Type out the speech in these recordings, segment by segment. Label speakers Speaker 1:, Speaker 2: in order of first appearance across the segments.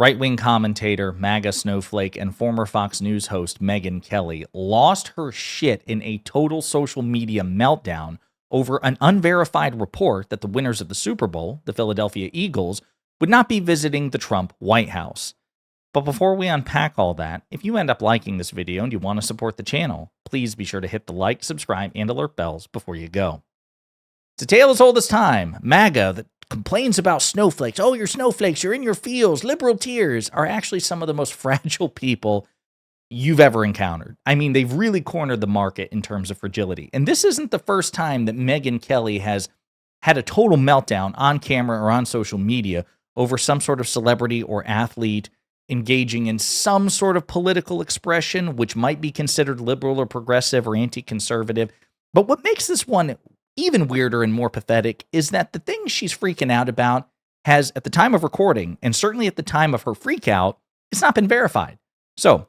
Speaker 1: Right-wing commentator, MAGA snowflake, and former Fox News host Megyn Kelly lost her shit in a total social media meltdown over an unverified report that the winners of the Super Bowl, the Philadelphia Eagles, would not be visiting the Trump White House. But before we unpack all that, if you end up liking this video and you want to support the channel, please be sure to hit the like, subscribe, and alert bells before you go. It's a tale as old as time. MAGA, that complains about snowflakes. Oh, you're snowflakes, you're in your fields, liberal tears, are actually some of the most fragile people you've ever encountered. I mean, they've really cornered the market in terms of fragility. And this isn't the first time that Megyn Kelly has had a total meltdown on camera or on social media over some sort of celebrity or athlete engaging in some sort of political expression, which might be considered liberal or progressive or anti-conservative. But what makes this one even weirder and more pathetic is that the thing she's freaking out about has, at the time of recording, and certainly at the time of her freak out, it's not been verified. So,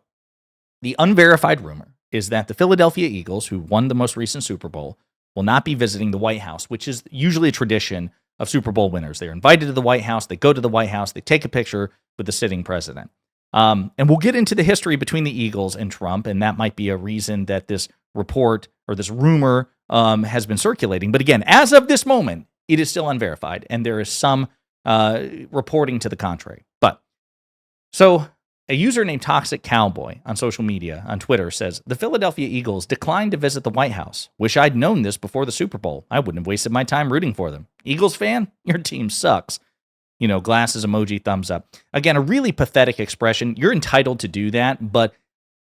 Speaker 1: the unverified rumor is that the Philadelphia Eagles, who won the most recent Super Bowl, will not be visiting the White House, which is usually a tradition of Super Bowl winners. They're invited to the White House, they go to the White House, they take a picture with the sitting president. And we'll get into the history between the Eagles and Trump, and that might be a reason that this report or this rumor has been circulating. But again, as of this moment, it is still unverified, and there is some reporting to the contrary. So a user named Toxic Cowboy on social media, on Twitter, says, the Philadelphia Eagles declined to visit the White House. Wish I'd known this before the Super Bowl. I wouldn't have wasted my time rooting for them. Eagles fan? Your team sucks. You know, glasses emoji, thumbs up. Again, a really pathetic expression. You're entitled to do that, but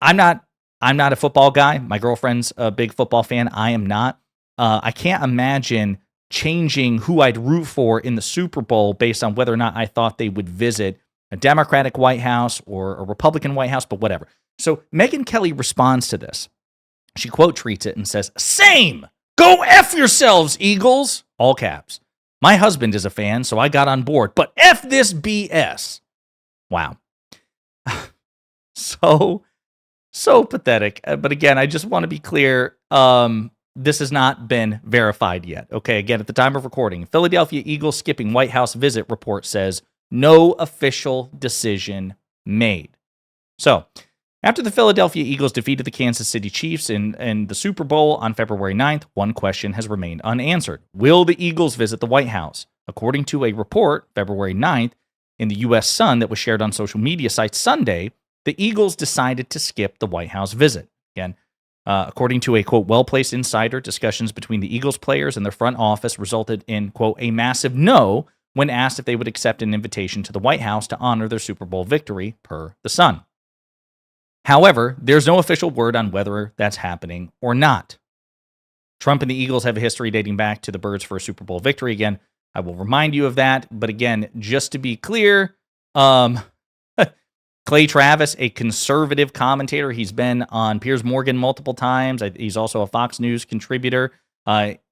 Speaker 1: I'm not a football guy. My girlfriend's a big football fan. I am not. I can't imagine changing who I'd root for in the Super Bowl based on whether or not I thought they would visit a Democratic White House or a Republican White House, but whatever. So Megyn Kelly responds to this. She quote tweets it and says, "Same! Go F yourselves, Eagles!" All caps. "My husband is a fan, so I got on board, but F this BS." Wow. So pathetic. But again, I just want to be clear. This has not been verified yet. Okay, again, at the time of recording, Philadelphia Eagles skipping White House visit report says no official decision made. So, after the Philadelphia Eagles defeated the Kansas City Chiefs in the Super Bowl on February 9th, one question has remained unanswered. Will the Eagles visit the White House? According to a report, February 9th, in the U.S. Sun that was shared on social media sites Sunday, the Eagles decided to skip the White House visit. Again, according to a, quote, well-placed insider, discussions between the Eagles players and their front office resulted in, quote, a massive no when asked if they would accept an invitation to the White House to honor their Super Bowl victory, per the Sun. However, there's no official word on whether that's happening or not. Trump and the Eagles have a history dating back to the Birds' first Super Bowl victory. Again, I will remind you of that. But again, just to be clear, Clay Travis, a conservative commentator, he's been on Piers Morgan multiple times. He's also a Fox News contributor.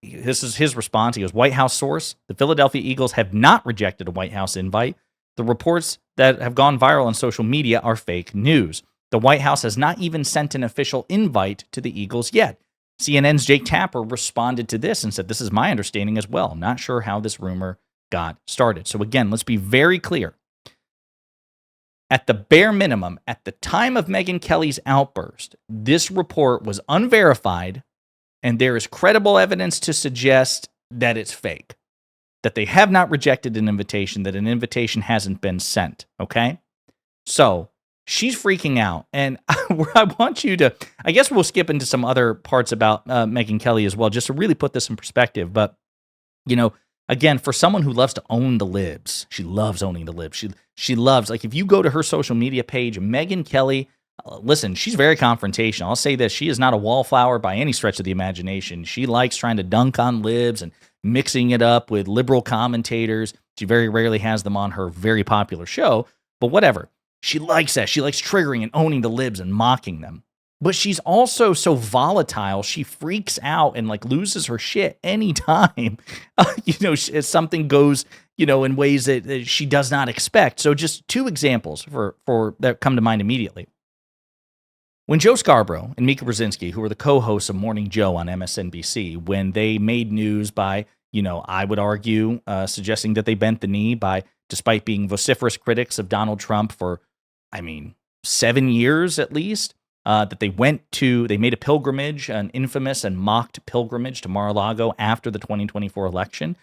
Speaker 1: This is his response. He goes, White House source, the Philadelphia Eagles have not rejected a White House invite. The reports that have gone viral on social media are fake news. The White House has not even sent an official invite to the Eagles yet. CNN's Jake Tapper responded to this and said, this is my understanding as well. I'm not sure how this rumor got started. So again, let's be very clear. At the bare minimum, at the time of Megyn Kelly's outburst, this report was unverified, and there is credible evidence to suggest that it's fake, that they have not rejected an invitation, that an invitation hasn't been sent, okay? So she's freaking out, and I want you to, I guess we'll skip into some other parts about Megyn Kelly as well, just to really put this in perspective. But, you know, again, for someone who loves to own the libs, she loves owning the libs. She loves, like, if you go to her social media page, Megyn Kelly, listen, she's very confrontational. I'll say this, she is not a wallflower by any stretch of the imagination. She likes trying to dunk on libs and mixing it up with liberal commentators. She very rarely has them on her very popular show, but whatever. She likes that. She likes triggering and owning the libs and mocking them. But she's also so volatile. She freaks out and like loses her shit anytime, something goes, in ways that she does not expect. So just two examples for that come to mind immediately. When Joe Scarborough and Mika Brzezinski, who were the co-hosts of Morning Joe on MSNBC, when they made news by, I would argue, suggesting that they bent the knee by despite being vociferous critics of Donald Trump for, 7 years at least, that they made a pilgrimage, an infamous and mocked pilgrimage to Mar-a-Lago after the 2024 election.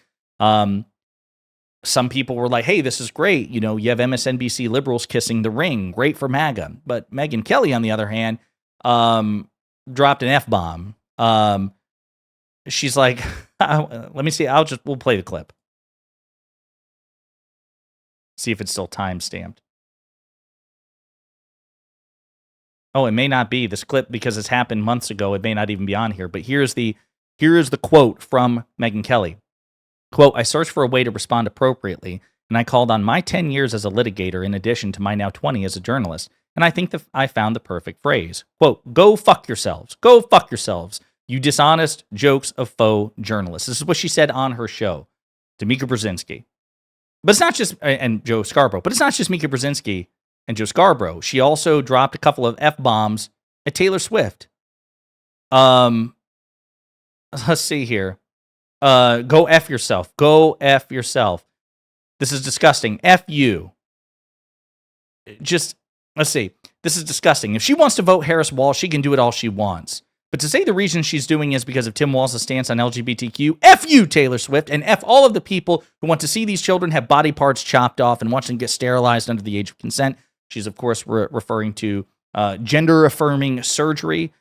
Speaker 1: Some people were like, hey, this is great. You have MSNBC liberals kissing the ring. Great for MAGA. But Megyn Kelly, on the other hand, dropped an F-bomb. She's like, let me see. We'll play the clip. See if it's still time-stamped. Oh, it may not be this clip because it's happened months ago. It may not even be on here. But here is the quote from Megyn Kelly. Quote, I searched for a way to respond appropriately, and I called on my 10 years as a litigator in addition to my now 20 as a journalist. And I think that I found the perfect phrase. Quote, go fuck yourselves. Go fuck yourselves, you dishonest jokes of faux journalists. This is what she said on her show to Mika Brzezinski. But it's not just, and Joe Scarborough, but it's not just Mika Brzezinski and Joe Scarborough. She also dropped a couple of F-bombs at Taylor Swift. Let's see here. Go F yourself. Go F yourself. This is disgusting. F you. Let's see. This is disgusting. If she wants to vote Harris Walsh, she can do it all she wants. But to say the reason she's doing is because of Tim Walz's stance on LGBTQ, F you, Taylor Swift, and F all of the people who want to see these children have body parts chopped off and watch them get sterilized under the age of consent. She's, of course, referring to gender-affirming surgery,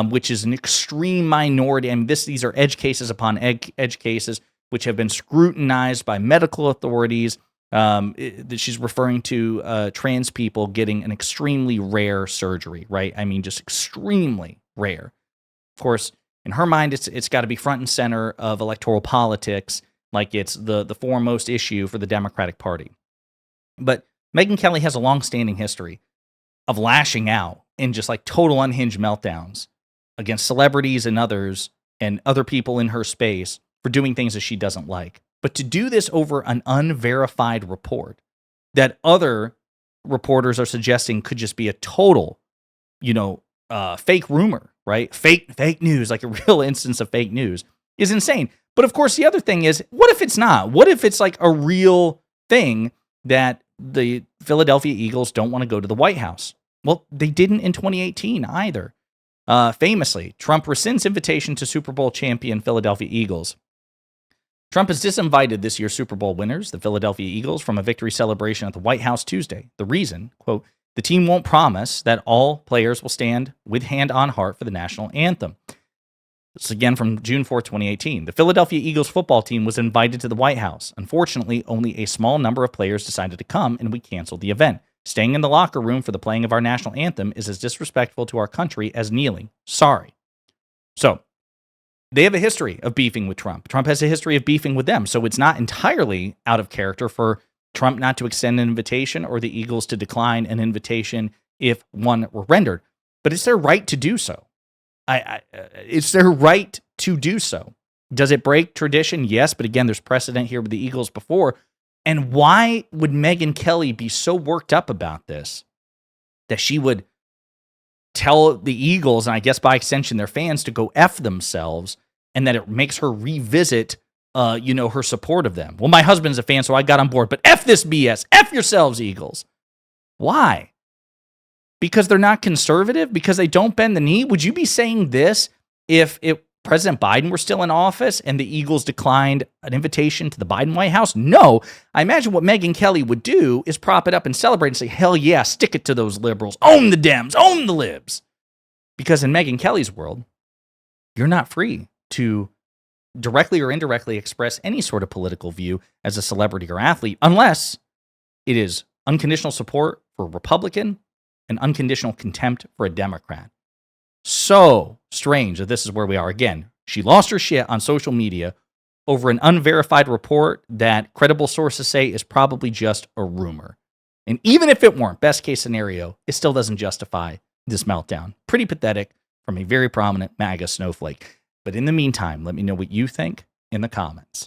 Speaker 1: which is an extreme minority. These are edge cases upon edge cases, which have been scrutinized by medical authorities. She's referring to trans people getting an extremely rare surgery, right? Just extremely rare. Of course, in her mind, it's got to be front and center of electoral politics, like it's the foremost issue for the Democratic Party. But Megyn Kelly has a long-standing history of lashing out in just like total unhinged meltdowns against celebrities and other people in her space for doing things that she doesn't like. But to do this over an unverified report that other reporters are suggesting could just be a total, fake rumor, right? Fake news, like a real instance of fake news, is insane. But of course, the other thing is, what if it's not? What if it's like a real thing that the Philadelphia Eagles don't want to go to the White House? Well, they didn't in 2018 either. Famously, Trump rescinds invitation to Super Bowl champion Philadelphia Eagles. Trump has disinvited this year's Super Bowl winners, the Philadelphia Eagles, from a victory celebration at the White House Tuesday. The reason, quote, the team won't promise that all players will stand with hand on heart for the national anthem. This is again from June 4, 2018. The Philadelphia Eagles football team was invited to the White House. Unfortunately, only a small number of players decided to come, and we canceled the event. Staying in the locker room for the playing of our national anthem is as disrespectful to our country as kneeling. Sorry. So, they have a history of beefing with Trump. Trump has a history of beefing with them, so it's not entirely out of character for Trump not to extend an invitation or the Eagles to decline an invitation if one were rendered. But it's their right to do so. It's their right to do so. Does it break tradition? Yes, but again, there's precedent here with the Eagles before. And why would Megyn Kelly be so worked up about this that she would tell the Eagles, and I guess by extension their fans, to go F themselves, and that it makes her revisit, her support of them? Well, my husband's a fan, so I got on board, but F this BS. F yourselves, Eagles. Why? Because they're not conservative? Because they don't bend the knee? Would you be saying this if President Biden were still in office and the Eagles declined an invitation to the Biden White House? No. I imagine what Megyn Kelly would do is prop it up and celebrate and say, hell yeah, stick it to those liberals. Own the Dems. Own the libs. Because in Megyn Kelly's world, you're not free to directly or indirectly express any sort of political view as a celebrity or athlete unless it is unconditional support for a Republican and unconditional contempt for a Democrat. So strange that this is where we are. Again, she lost her shit on social media over an unverified report that credible sources say is probably just a rumor. And even if it weren't, best case scenario, it still doesn't justify this meltdown. Pretty pathetic from a very prominent MAGA snowflake. But in the meantime, let me know what you think in the comments.